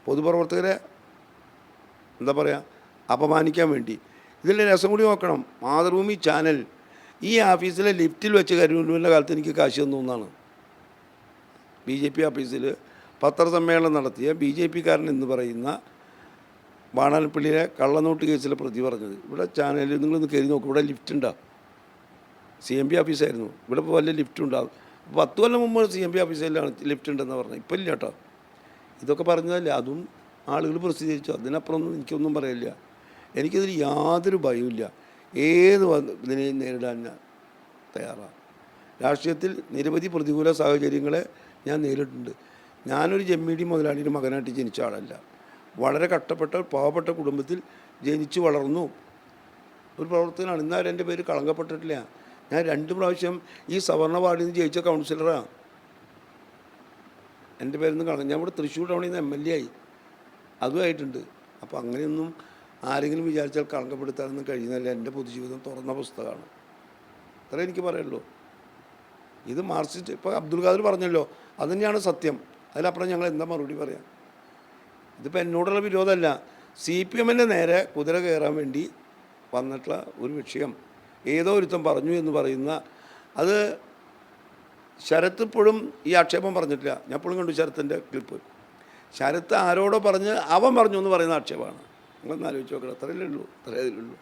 പൊതുപ്രവർത്തകരെ എന്താ പറയുക അപമാനിക്കാൻ വേണ്ടി. ഇതിൻ്റെ രസം കൂടി നോക്കണം. മാതൃഭൂമി ചാനൽ ഈ ഓഫീസിലെ ലിഫ്റ്റിൽ വെച്ച് കരുവന്നൂരിൻ്റെ കാലത്ത് എനിക്ക് കാശ് തന്നു എന്നാണ്. BJP ഓഫീസിൽ പത്രസമ്മേളനം നടത്തിയ BJPക്കാരൻ എന്ന് പറയുന്ന വാണാലപ്പള്ളിയിലെ കള്ളനോട്ട് കേസിലെ പ്രതി പറഞ്ഞത്. ഇവിടെ ചാനലിൽ നിങ്ങളൊന്ന് കയറി നോക്കും, ഇവിടെ ലിഫ്റ്റ് ഉണ്ടാവും. CMB ഓഫീസായിരുന്നു. ഇവിടെ ഇപ്പോൾ വലിയ ലിഫ്റ്റ് ഉണ്ടാവും. 10 കൊല്ലം മുമ്പ് CMB ഓഫീസിലാണ് ലിഫ്റ്റ് ഉണ്ടെന്ന് പറഞ്ഞത്. ഇപ്പം ഇല്ല കേട്ടോ. ഇതൊക്കെ പറഞ്ഞതല്ലേ, അതും ആളുകൾ പ്രസിദ്ധീകരിച്ചു. അതിനപ്പുറമൊന്നും എനിക്കൊന്നും പറയില്ല. എനിക്കിതിൽ യാതൊരു ഭയവുമില്ല. ഏത് ഇതിനെയും നേരിടാൻ ഞാൻ തയ്യാറാണ്. രാഷ്ട്രീയത്തിൽ നിരവധി പ്രതികൂല സാഹചര്യങ്ങളെ ഞാൻ നേരിട്ടുണ്ട്. ഞാനൊരു ജമ്മീടി മുതലാളിയുടെ മകനായിട്ട് ജനിച്ച ആളല്ല. വളരെ കഷ്ടപ്പെട്ട പാവപ്പെട്ട കുടുംബത്തിൽ ജനിച്ചു വളർന്നു ഒരു പ്രവർത്തകനാണ്. ഇന്നാലും എൻ്റെ പേര് കളങ്കപ്പെട്ടിട്ടില്ല. ഞാൻ 2 പ്രാവശ്യം ഈ സവർണ വാർഡിൽ നിന്ന് ജയിച്ച കൗൺസിലറാണ്. എൻ്റെ പേരിൽ നിന്ന് ഞാൻ ഇവിടെ തൃശ്ശൂർ ടൗണിൽ നിന്ന് MLA ആയി, അതുമായിട്ടുണ്ട്. അപ്പോൾ അങ്ങനെയൊന്നും ആരെങ്കിലും വിചാരിച്ചാൽ കളങ്കപ്പെടുത്താനൊന്നും കഴിയുന്നില്ല. എൻ്റെ പൊതുജീവിതം തുറന്ന പുസ്തകമാണ്. അത്രേ എനിക്ക് പറയുള്ളൂ. ഇത് മാർക്സിസ്റ്റ് ഇപ്പോൾ അബ്ദുൽ ഖാദർ പറഞ്ഞല്ലോ, അത് തന്നെയാണ് സത്യം. അതിലപ്പുറം ഞങ്ങൾ എന്താ മറുപടി പറയാം? ഇതിപ്പോൾ എന്നോടുള്ള വിരോധമല്ല, CPMൻ്റെ നേരെ കുതിര കയറാൻ വേണ്ടി വന്നിട്ടുള്ള ഒരു വിഷയം ഏതോ ഒരുത്തം പറഞ്ഞു എന്ന് പറയുന്ന അത് ശരത്ത് ഇപ്പോഴും ഈ ആക്ഷേപം പറഞ്ഞിട്ടില്ല. ഞാൻ എപ്പോഴും കണ്ടു ശരത്തിൻ്റെ ക്ലിപ്പ്. ശരത്ത് ആരോടോ പറഞ്ഞ് അവൻ പറഞ്ഞു എന്ന് പറയുന്ന ആക്ഷേപമാണ്. നിങ്ങളൊന്ന് ആലോചിച്ച് നോക്കണം. അത്രയല്ലേ ഉള്ളൂ.